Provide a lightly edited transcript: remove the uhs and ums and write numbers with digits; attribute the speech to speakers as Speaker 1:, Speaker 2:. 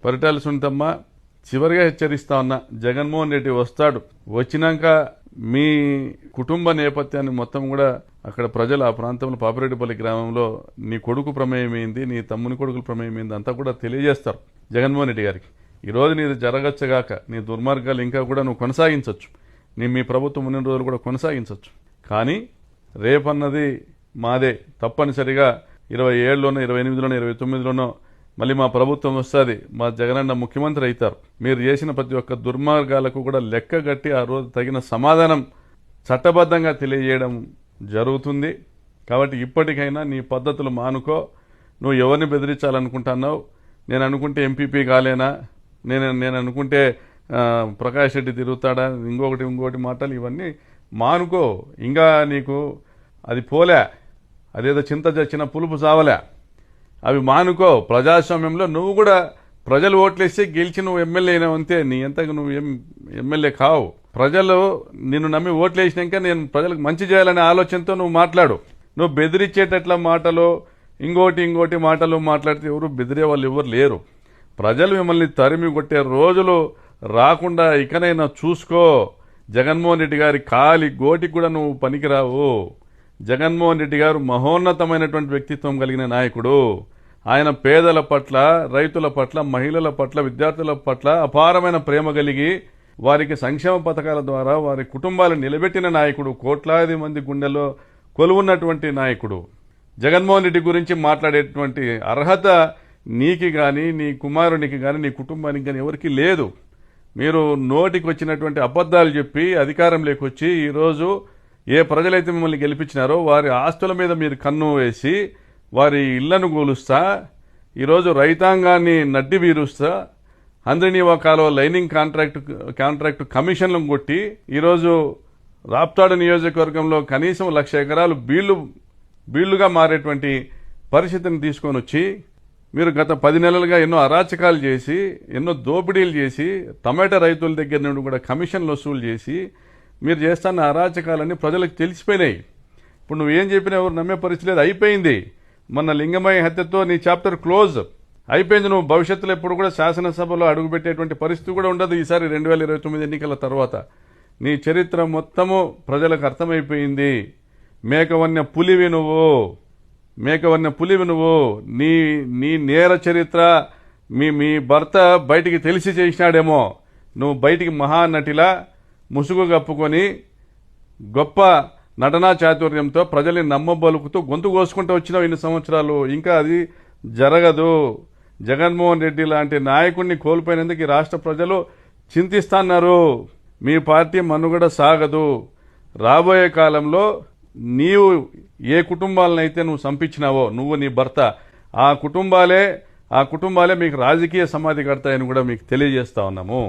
Speaker 1: పరిటాల సునీతమ్మ చివరిగా హెచ్చరిస్తా ఉన్నా, జగన్మోహన్ రెడ్డి వస్తాడు, వచ్చినాక మీ కుటుంబ నేపథ్యాన్ని మొత్తం కూడా అక్కడ ప్రజలు ఆ ప్రాంతంలో పాపిరెడ్డిపల్లి గ్రామంలో నీ కొడుకు ప్రమేయం ఏంది, నీ తమ్ముని కొడుకుల ప్రమేయం ఏంది అంతా కూడా తెలియజేస్తారు జగన్మోహన్ రెడ్డి గారికి. ఈరోజు నీది జరగచ్చగాక నీ దుర్మార్గాలు ఇంకా కూడా నువ్వు కొనసాగించవచ్చు, మీ ప్రభుత్వం ఉన్న రోజులు కూడా కొనసాగించవచ్చు. కానీ రేపన్నది మాదే. తప్పనిసరిగా 27లోనో 28లోనో 29లోనో మళ్ళీ మా ప్రభుత్వం వస్తుంది, మా జగనన్న ముఖ్యమంత్రి అవుతారు. మీరు చేసిన ప్రతి ఒక్క దుర్మార్గాలకు కూడా లెక్కగట్టి ఆ రోజు తగిన సమాధానం చట్టబద్ధంగా తెలియజేయడం జరుగుతుంది. కాబట్టి ఇప్పటికైనా నీ పద్ధతులు మానుకో. నువ్వు ఎవరిని బెదిరించాలనుకుంటున్నావు? నేను అనుకుంటే ఎంపీపీ కాలేనా, నేను అనుకుంటే ప్రకాష్ రెడ్డి తిరుగుతాడా, ఇంకోటి మాటలు ఇవన్నీ మానుకో. ఇంకా నీకు అది పోలే, అదేదో చింత చచ్చిన పులుపు చావలే, అవి మానుకో. ప్రజాస్వామ్యంలో నువ్వు కూడా ప్రజలు ఓట్లేస్తే గెలిచి నువ్వు ఎమ్మెల్యే అయినావంతే, నీ ఎంతగా నువ్వు ఎమ్మెల్యే కావు. ప్రజలు నిన్ను నమ్మి ఓట్లేసినాక నేను ప్రజలకు మంచి చేయాలనే ఆలోచనతో నువ్వు మాట్లాడు. నువ్వు బెదిరించేటట్ల మాటలు ఇంకోటి మాటలు మాట్లాడితే ఎవరు బెదిరే వాళ్ళు ఎవరు లేరు. ప్రజలు మిమ్మల్ని తరిమి కొట్టే రోజులు రాకుండా ఇకనైనా చూసుకో. జగన్మోహన్ రెడ్డి గారి కాలి గోటికి కూడా నువ్వు పనికిరావు. జగన్మోహన్ రెడ్డి గారు మహోన్నతమైనటువంటి వ్యక్తిత్వం కలిగిన నాయకుడు. ఆయన పేదల పట్ల, రైతుల పట్ల, మహిళల పట్ల, విద్యార్థుల పట్ల అపారమైన ప్రేమ కలిగి వారికి సంక్షేమ పథకాల ద్వారా వారి కుటుంబాలను నిలబెట్టిన నాయకుడు. కోట్లాది మంది గుండెల్లో కొలువున్నటువంటి నాయకుడు. జగన్మోహన్ రెడ్డి గురించి మాట్లాడేటువంటి అర్హత నీకి కానీ, నీ కుమారునికి కానీ, నీ కుటుంబానికి కానీ ఎవరికి లేదు. మీరు నోటికి వచ్చినటువంటి అబద్ధాలు చెప్పి అధికారంలోకి వచ్చి ఈరోజు ఏ ప్రజలైతే మిమ్మల్ని గెలిపించినారో వారి ఆస్తుల మీద మీరు కన్ను వేసి వారి ఇళ్లను కూలుస్తా, ఈరోజు రైతాంగాన్ని నడ్డి వీరుస్తా, హంద్రినీవా కాలువ లైనింగ్ కాంట్రాక్టు కమిషన్లను కొట్టి ఈరోజు రాప్తాడు నియోజకవర్గంలో కనీసం 1,00,000 ఎకరాలు బీళ్లుగా మారేటువంటి పరిస్థితిని తీసుకొని వచ్చి మీరు గత 10 నెలలుగా ఎన్నో అరాచకాలు చేసి, ఎన్నో దోపిడీలు చేసి, టమాటా రైతుల దగ్గర నుండి కూడా కమిషన్లు వసూలు చేసి మీరు చేస్తున్న అరాచకాలన్నీ ప్రజలకు తెలిసిపోయినాయి. ఇప్పుడు నువ్వేం చెప్పినా ఎవరు నమ్మే పరిస్థితి లేదు, అయిపోయింది. మొన్న లింగమయ్య హత్యతో నీ చాప్టర్ క్లోజ్ అయిపోయింది. నువ్వు భవిష్యత్తులో ఎప్పుడు కూడా శాసనసభలో అడుగుపెట్టేటువంటి పరిస్థితి కూడా ఉండదు ఈసారి 2029 ఎన్నికల తర్వాత. నీ చరిత్ర మొత్తము ప్రజలకు అర్థమైపోయింది. మేకవన్య పులివి నువ్వు, మేకవన్య పులివి నువ్వు. నీ నేర చరిత్ర మీ భర్త బయటికి తెలిసి చేసినాడేమో, నువ్వు బయటికి మహానటిలా ముసుగు కప్పుకొని గొప్ప నటనా చాతుర్యంతో ప్రజల్ని నమ్మబలుకుతూ గొంతు కోసుకుంటూ వచ్చినావు ఇన్ని సంవత్సరాలు. ఇంకా అది జరగదు. జగన్మోహన్ రెడ్డి లాంటి నాయకుడిని కోల్పోయినందుకు ఈ రాష్ట్ర ప్రజలు చింతిస్తున్నారు. మీ పార్టీ మనుగడ సాగదు. రాబోయే కాలంలో నీవు ఏ కుటుంబాలనైతే నువ్వు సంపించినావో, నువ్వు నీ భర్త, ఆ కుటుంబాలే మీకు రాజకీయ సమాధి కడతాయని కూడా మీకు తెలియజేస్తా ఉన్నాము.